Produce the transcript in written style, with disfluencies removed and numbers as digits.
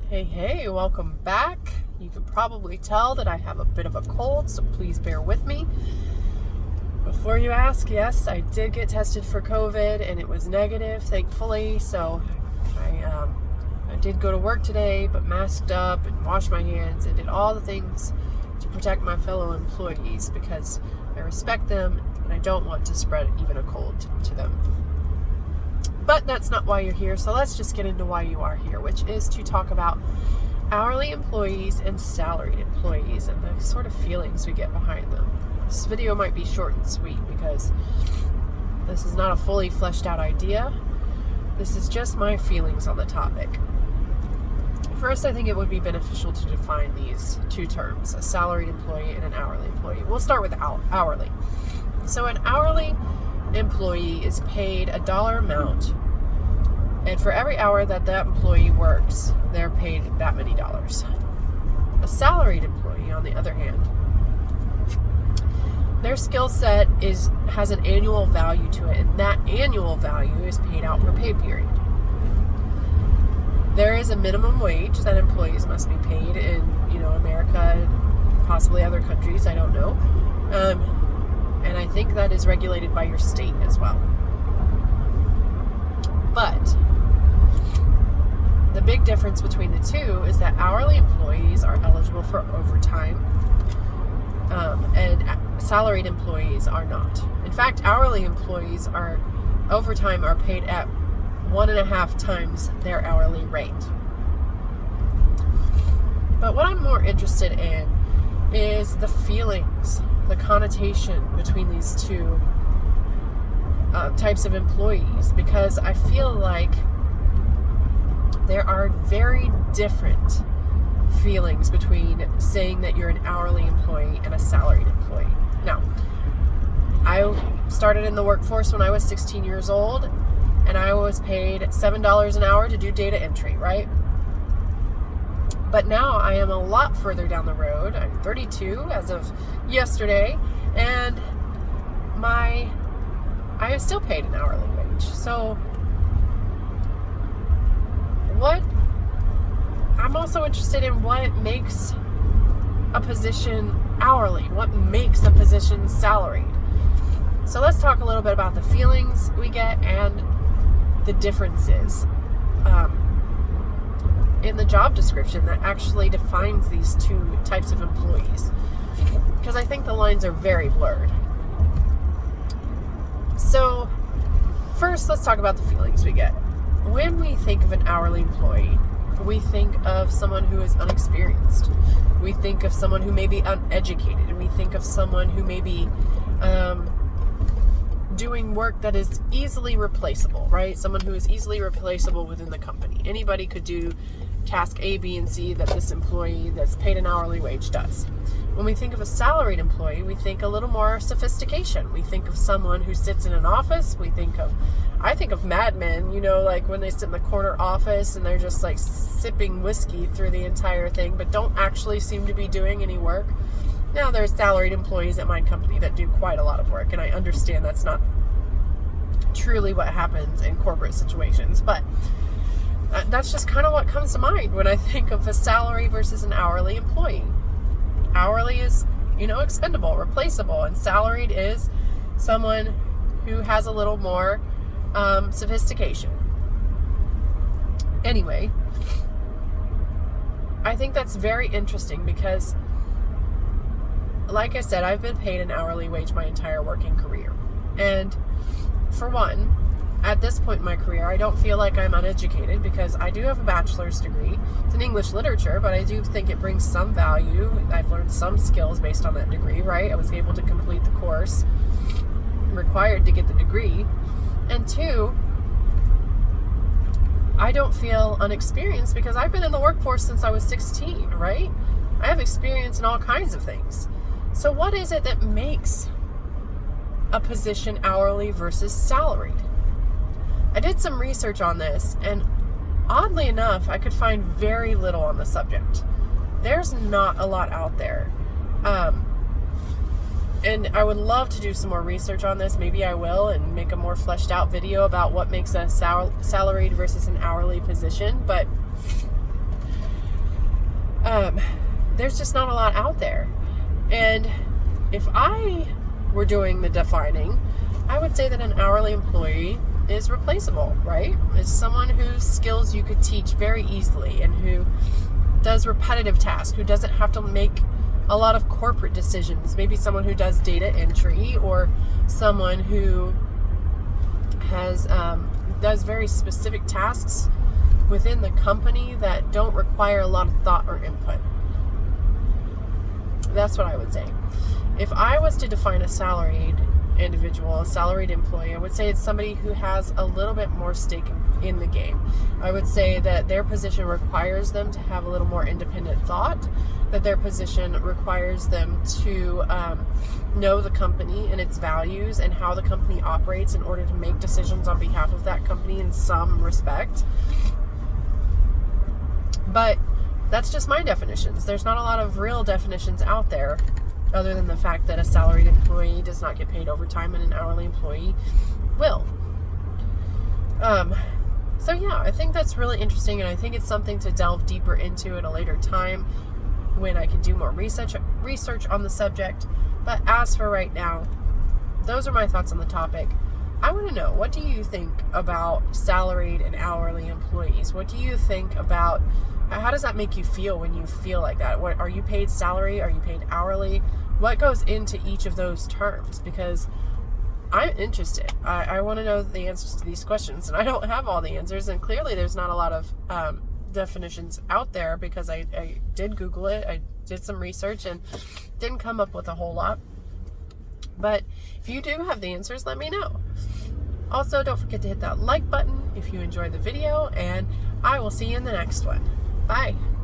Hey, welcome back. You can probably tell that I have a bit of a cold, so please bear with me. Before you ask, yes, I did get tested for COVID and it was negative, thankfully. So I did go to work today, but masked up and washed my hands and did all the things to protect my fellow employees because I respect them and I don't want to spread even a cold to them. But that's not why you're here, so let's just get into why you are here, which is to talk about hourly employees and salaried employees and the sort of feelings we get behind them. This video might be short and sweet because this is not a fully fleshed out idea. This is just my feelings on the topic. First, I think it would be beneficial to define these two terms, a salaried employee and an hourly employee. We'll start with hourly. So an hourly employee is paid a dollar amount, and for every hour that employee works, they're paid that many dollars. A salaried employee, on the other hand, their skill set has an annual value to it, and that annual value is paid out per pay period. There is a minimum wage that employees must be paid in, America, possibly other countries, I don't know. And I think that is regulated by your state as well. But the big difference between the two is that hourly employees are eligible for overtime, and salaried employees are not. In fact, hourly employees are paid at 1.5 times their hourly rate. But what I'm more interested in is the feelings, the connotation between these two types of employees, because I feel like there are very different feelings between saying that you're an hourly employee and a salaried employee. Now, I started in the workforce when I was 16 years old, and I was paid $7 an hour to do data entry, right? But now I am a lot further down the road. I'm 32 as of yesterday, and I am still paid an hourly wage. So I'm also interested in what makes a position hourly, what makes a position salaried. So let's talk a little bit about the feelings we get and the differences in the job description that actually defines these two types of employees, because I think the lines are very blurred. So first, let's talk about the feelings we get. When we think of an hourly employee, we think of someone who is unexperienced. We think of someone who may be uneducated. And we think of someone who may be doing work that is easily replaceable, right? Someone who is easily replaceable within the company. Anybody could do task A, B, and C that this employee that's paid an hourly wage does. When we think of a salaried employee, we think a little more sophistication. We think of someone who sits in an office. I think of Mad Men, like when they sit in the corner office and they're just like sipping whiskey through the entire thing, but don't actually seem to be doing any work. Now, there's salaried employees at my company that do quite a lot of work, and I understand that's not truly what happens in corporate situations, but that's just kind of what comes to mind when I think of a salary versus an hourly employee. Hourly is, expendable, replaceable, and salaried is someone who has a little more sophistication. Anyway, I think that's very interesting because, like I said, I've been paid an hourly wage my entire working career. And for one, at this point in my career, I don't feel like I'm uneducated because I do have a bachelor's degree. It's in English literature, but I do think it brings some value. I've learned some skills based on that degree, right? I was able to complete the course required to get the degree. And two, I don't feel unexperienced because I've been in the workforce since I was 16, right? I have experience in all kinds of things. So what is it that makes a position hourly versus salaried? I did some research on this, and oddly enough, I could find very little on the subject. There's not a lot out there. And I would love to do some more research on this. Maybe I will and make a more fleshed out video about what makes a salaried versus an hourly position. But there's just not a lot out there. And if I were doing the defining, I would say that an hourly employee is replaceable, right? It's someone whose skills you could teach very easily and who does repetitive tasks, who doesn't have to make a lot of corporate decisions. Maybe someone who does data entry, or someone who has does very specific tasks within the company that don't require a lot of thought or input. That's what I would say. If I was to define a salaried individual, a salaried employee, I would say it's somebody who has a little bit more stake in the game. I would say that their position requires them to have a little more independent thought, that their position requires them to know the company and its values and how the company operates in order to make decisions on behalf of that company in some respect. But that's just my definitions. There's not a lot of real definitions out there, other than the fact that a salaried employee does not get paid overtime and an hourly employee will. So yeah, I think that's really interesting, and I think it's something to delve deeper into at a later time when I can do more research on the subject. But as for right now, those are my thoughts on the topic. I want to know, what do you think about salaried and hourly employees? What do you think about, how does that make you feel when you feel like that? What, are you paid salary? Are you paid hourly? What goes into each of those terms? Because I'm interested. I want to know the answers to these questions, and I don't have all the answers, and clearly there's not a lot of definitions out there, because I did Google it. I did some research and didn't come up with a whole lot. But if you do have the answers, let me know. Also, don't forget to hit that like button if you enjoyed the video, and I will see you in the next one. Bye.